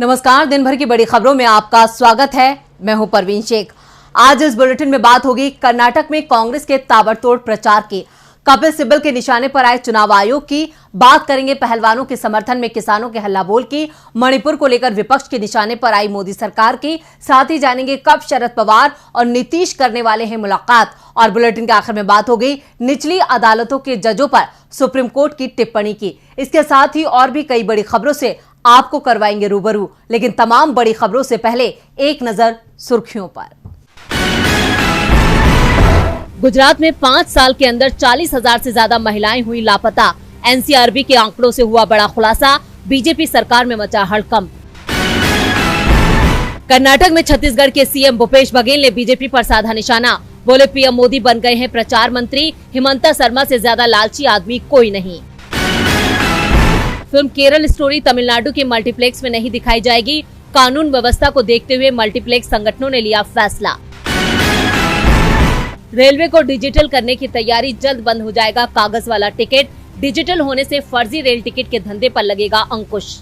नमस्कार, दिन भर की बड़ी खबरों में आपका स्वागत है। मैं हूं परवीन शेख। आज इस बुलेटिन में बात होगी कर्नाटक में कांग्रेस के ताबड़तोड़ प्रचार की, कपिल सिब्बल के निशाने पर आए चुनाव आयोग की, बात करेंगे पहलवानों के समर्थन में किसानों के हल्लाबोल की, मणिपुर को लेकर विपक्ष के निशाने पर आई मोदी सरकार की, साथ ही जानेंगे कब शरद पवार और नीतीश करने वाले हैं मुलाकात। और बुलेटिन के आखिर में बात होगी निचली अदालतों के जजों पर सुप्रीम कोर्ट की टिप्पणी की। इसके साथ ही और भी कई बड़ी खबरों से आपको करवाएंगे रूबरू, लेकिन तमाम बड़ी खबरों से पहले एक नजर सुर्खियों पर। गुजरात में 5 साल के अंदर 40,000 से ज्यादा महिलाएं हुई लापता। एनसीआरबी के आंकड़ों से हुआ बड़ा खुलासा। बीजेपी सरकार में मचा हड़कंप। कर्नाटक में छत्तीसगढ़ के सीएम भूपेश बघेल ने बीजेपी पर साधा निशाना। बोले पीएम मोदी बन गए हैं प्रचार मंत्री, हिमंता शर्मा से ज्यादा लालची आदमी कोई नहीं। फिल्म केरल स्टोरी तमिलनाडु के मल्टीप्लेक्स में नहीं दिखाई जाएगी। कानून व्यवस्था को देखते हुए मल्टीप्लेक्स संगठनों ने लिया फैसला। रेलवे को डिजिटल करने की तैयारी, जल्द बंद हो जाएगा कागज वाला टिकट। डिजिटल होने से फर्जी रेल टिकट के धंधे पर लगेगा अंकुश।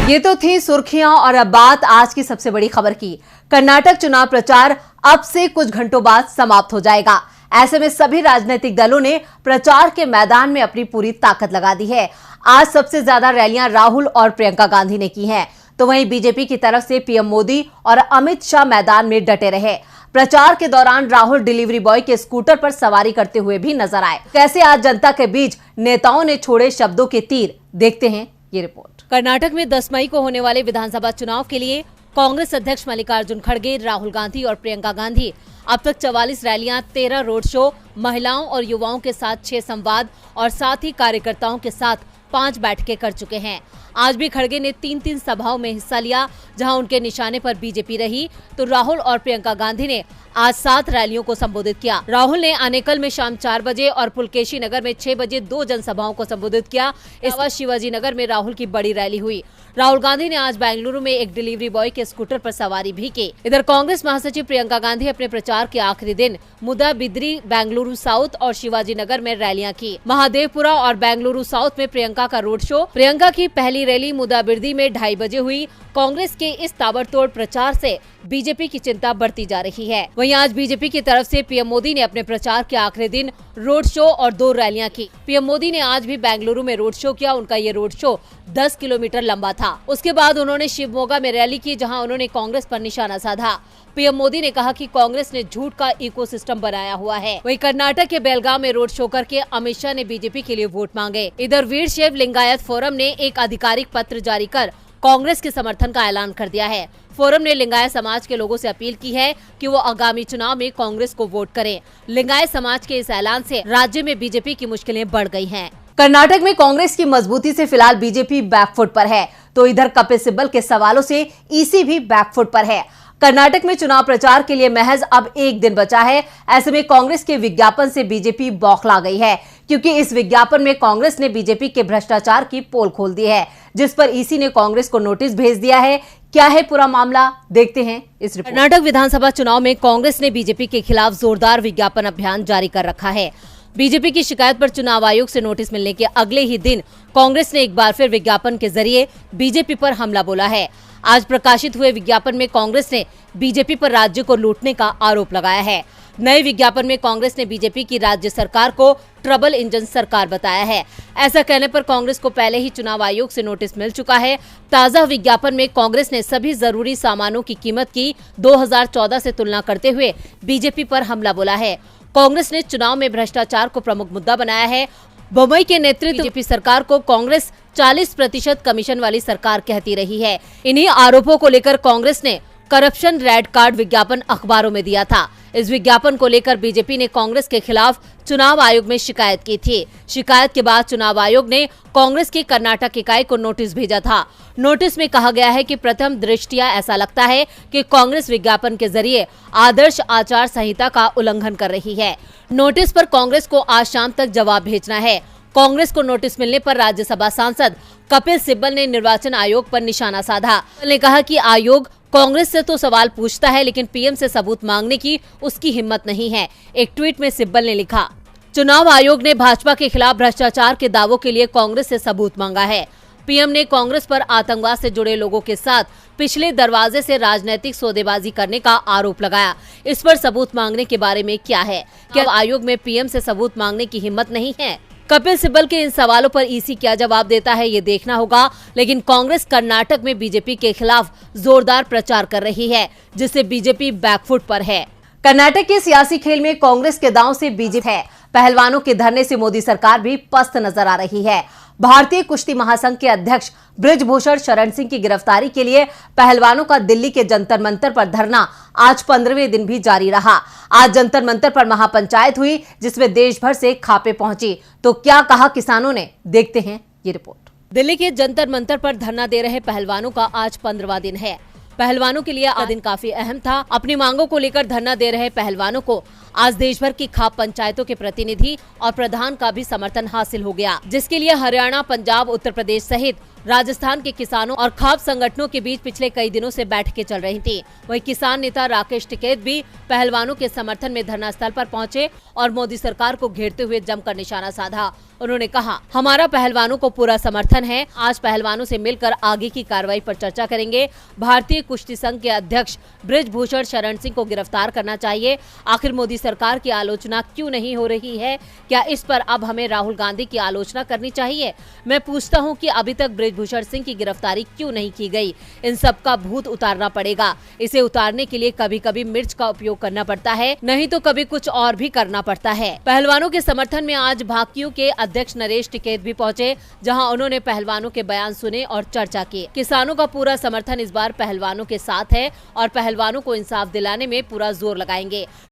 ये तो थी सुर्खियां और अब बात आज की सबसे बड़ी खबर की। कर्नाटक चुनाव प्रचार अब से कुछ घंटों बाद समाप्त हो जाएगा। ऐसे में सभी राजनीतिक दलों ने प्रचार के मैदान में अपनी पूरी ताकत लगा दी है। आज सबसे ज्यादा रैलियां राहुल और प्रियंका गांधी ने की हैं, तो वहीं बीजेपी की तरफ से पीएम मोदी और अमित शाह मैदान में डटे रहे। प्रचार के दौरान राहुल डिलीवरी बॉय के स्कूटर पर सवारी करते हुए भी नजर आए। कैसे आज जनता के बीच नेताओं ने छोड़े शब्दों के तीर, देखते हैं ये रिपोर्ट। कर्नाटक में 10 मई को होने वाले विधानसभा चुनाव के लिए कांग्रेस अध्यक्ष मल्लिकार्जुन खड़गे, राहुल गांधी और प्रियंका गांधी अब तक 44 रैलियां, 13 रोड शो, महिलाओं और युवाओं के साथ 6 संवाद और साथ ही कार्यकर्ताओं के साथ 5 बैठकें कर चुके हैं। आज भी खड़गे ने 3 सभाओं में हिस्सा लिया, जहां उनके निशाने पर बीजेपी रही, तो राहुल और प्रियंका गांधी ने आज 7 रैलियों को संबोधित किया। राहुल ने आनेकल में शाम 4 बजे और पुलकेशी नगर में 6 बजे 2 जनसभाओं को संबोधित किया। इस अलावा शिवाजी नगर में राहुल की बड़ी रैली हुई। राहुल गांधी ने आज बेंगलुरु में एक डिलीवरी बॉय के स्कूटर पर सवारी भी की। इधर कांग्रेस महासचिव प्रियंका गांधी अपने प्रचार के आखिरी दिन मुदा बिद्री, बेंगलुरु साउथ और शिवाजी नगर में रैलियां की। महादेवपुरा और बेंगलुरु साउथ में प्रियंका का रोड शो। प्रियंका की पहली रैली मुदा बिद्री में 2:30 बजे हुई। कांग्रेस के इस ताबड़तोड़ प्रचार से बीजेपी की चिंता बढ़ती जा रही है। वहीं आज बीजेपी की तरफ से पीएम मोदी ने अपने प्रचार के आखिरी दिन रोड शो और 2 रैलियां की। पीएम मोदी ने आज भी बेंगलुरु में रोड शो किया। उनका ये रोड शो 10 किलोमीटर लंबा था। उसके बाद उन्होंने शिवमोगा में रैली की, जहां उन्होंने कांग्रेस पर निशाना साधा। पीएम मोदी ने कहा कि कांग्रेस ने झूठ का इकोसिस्टम बनाया हुआ है। वहीं कर्नाटक के बेलगांव में रोड शो करके अमित शाह ने बीजेपी के लिए वोट मांगे। इधर वीरशैव लिंगायत फोरम ने एक आधिकारिक पत्र जारी कर कांग्रेस के समर्थन का ऐलान कर दिया है। फोरम ने लिंगायत समाज के लोगों से अपील की है कि वो आगामी चुनाव में कांग्रेस को वोट करें। लिंगायत समाज के इस ऐलान से राज्य में बीजेपी की मुश्किलें बढ़ गई हैं। कर्नाटक में कांग्रेस की मजबूती से फिलहाल बीजेपी बैकफुट पर है, तो इधर कपिल सिब्बल के सवालों से ईसी भी बैकफुट पर है। कर्नाटक में चुनाव प्रचार के लिए महज अब 1 दिन बचा है। ऐसे में कांग्रेस के विज्ञापन से बीजेपी बौखला गई है, क्योंकि इस विज्ञापन में कांग्रेस ने बीजेपी के भ्रष्टाचार की पोल खोल दी है, जिस पर ईसी ने कांग्रेस को नोटिस भेज दिया है। क्या है पूरा मामला, देखते हैं इस रिपोर्ट। कर्नाटक विधानसभा चुनाव में कांग्रेस ने बीजेपी के खिलाफ जोरदार विज्ञापन अभियान जारी कर रखा है। बीजेपी की शिकायत पर चुनाव आयोग से नोटिस मिलने के अगले ही दिन कांग्रेस ने एक बार फिर विज्ञापन के जरिए बीजेपी पर हमला बोला है। आज प्रकाशित हुए विज्ञापन में कांग्रेस ने बीजेपी पर राज्य को लूटने का आरोप लगाया है। नए विज्ञापन में कांग्रेस ने बीजेपी की राज्य सरकार को ट्रबल इंजन सरकार बताया है। ऐसा कहने पर कांग्रेस को पहले ही चुनाव आयोग से नोटिस मिल चुका है। ताजा विज्ञापन में कांग्रेस ने सभी जरूरी सामानों की कीमत की 2014 से तुलना करते हुए बीजेपी पर हमला बोला है। कांग्रेस ने चुनाव में भ्रष्टाचार को प्रमुख मुद्दा बनाया है। बोम्मई के नेतृत्व बीजेपी सरकार को कांग्रेस 40% कमीशन वाली सरकार कहती रही है। इन्हीं आरोपों को लेकर कांग्रेस ने करप्शन रेड कार्ड विज्ञापन अखबारों में दिया था। इस विज्ञापन को लेकर बीजेपी ने कांग्रेस के खिलाफ चुनाव आयोग में शिकायत की थी। शिकायत के बाद चुनाव आयोग ने कांग्रेस की कर्नाटक इकाई को नोटिस भेजा था। नोटिस में कहा गया है कि प्रथम दृष्टया ऐसा लगता है कि कांग्रेस विज्ञापन के जरिए आदर्श आचार संहिता का उल्लंघन कर रही है। नोटिस पर कांग्रेस को आज शाम तक जवाब भेजना है। कांग्रेस को नोटिस मिलने पर राज्यसभा सांसद कपिल सिब्बल ने निर्वाचन आयोग पर निशाना साधा। उन्होंने कहा कि आयोग कांग्रेस से तो सवाल पूछता है, लेकिन पीएम से सबूत मांगने की उसकी हिम्मत नहीं है। एक ट्वीट में सिब्बल ने लिखा, चुनाव आयोग ने भाजपा के खिलाफ भ्रष्टाचार के दावों के लिए कांग्रेस से सबूत मांगा है। पीएम ने कांग्रेस पर आतंकवाद से जुड़े लोगों के साथ पिछले दरवाजे से राजनीतिक सौदेबाजी करने का आरोप लगाया। इस पर सबूत मांगने के बारे में क्या है? क्या आयोग में पीएम से सबूत मांगने की हिम्मत नहीं है? कपिल सिब्बल के इन सवालों पर ईसी क्या जवाब देता है, ये देखना होगा। लेकिन कांग्रेस कर्नाटक में बीजेपी के खिलाफ जोरदार प्रचार कर रही है, जिससे बीजेपी बैकफुट पर है। कर्नाटक के सियासी खेल में कांग्रेस के दांव से बीजेपी है। पहलवानों के धरने से मोदी सरकार भी पस्त नजर आ रही है। भारतीय कुश्ती महासंघ के अध्यक्ष बृजभूषण शरण सिंह की गिरफ्तारी के लिए पहलवानों का दिल्ली के जंतर मंतर पर धरना आज 15वें दिन भी जारी रहा। आज जंतर मंतर पर महापंचायत हुई, जिसमें देश भर से खापे पहुंची। तो क्या कहा किसानों ने, देखते हैं ये रिपोर्ट। दिल्ली के जंतर मंतर पर धरना दे रहे पहलवानों का आज 15वां दिन है। पहलवानों के लिए आज दिन काफी अहम था। अपनी मांगों को लेकर धरना दे रहे पहलवानों को आज देश भर की खाप पंचायतों के प्रतिनिधि और प्रधान का भी समर्थन हासिल हो गया, जिसके लिए हरियाणा, पंजाब, उत्तर प्रदेश सहित राजस्थान के किसानों और खाप संगठनों के बीच पिछले कई दिनों से बैठकें चल रही थी। वहीं किसान नेता राकेश टिकैत भी पहलवानों के समर्थन में धरना स्थल पर पहुंचे और मोदी सरकार को घेरते हुए जमकर निशाना साधा। उन्होंने कहा, हमारा पहलवानों को पूरा समर्थन है। आज पहलवानों से मिलकर आगे की कार्रवाई पर चर्चा करेंगे। भारतीय कुश्ती संघ के अध्यक्ष बृजभूषण शरण सिंह को गिरफ्तार करना चाहिए। आखिर मोदी सरकार की आलोचना क्यों नहीं हो रही है? क्या इस पर अब हमें राहुल गांधी की आलोचना करनी चाहिए? मैं पूछता हूं कि अभी तक बृजभूषण सिंह की गिरफ्तारी क्यों नहीं की गई? इन सब का भूत उतारना पड़ेगा। इसे उतारने के लिए कभी कभी मिर्च का उपयोग करना पड़ता है, नहीं तो कभी कुछ और भी करना पड़ता है। पहलवानों के समर्थन में आज भाकियू के अध्यक्ष नरेश टिकैत भी पहुंचे, जहां उन्होंने पहलवानों के बयान सुने और चर्चा की। किसानों का पूरा समर्थन इस बार पहलवानों के साथ है और पहलवानों को इंसाफ दिलाने में पूरा जोर लगाएंगे।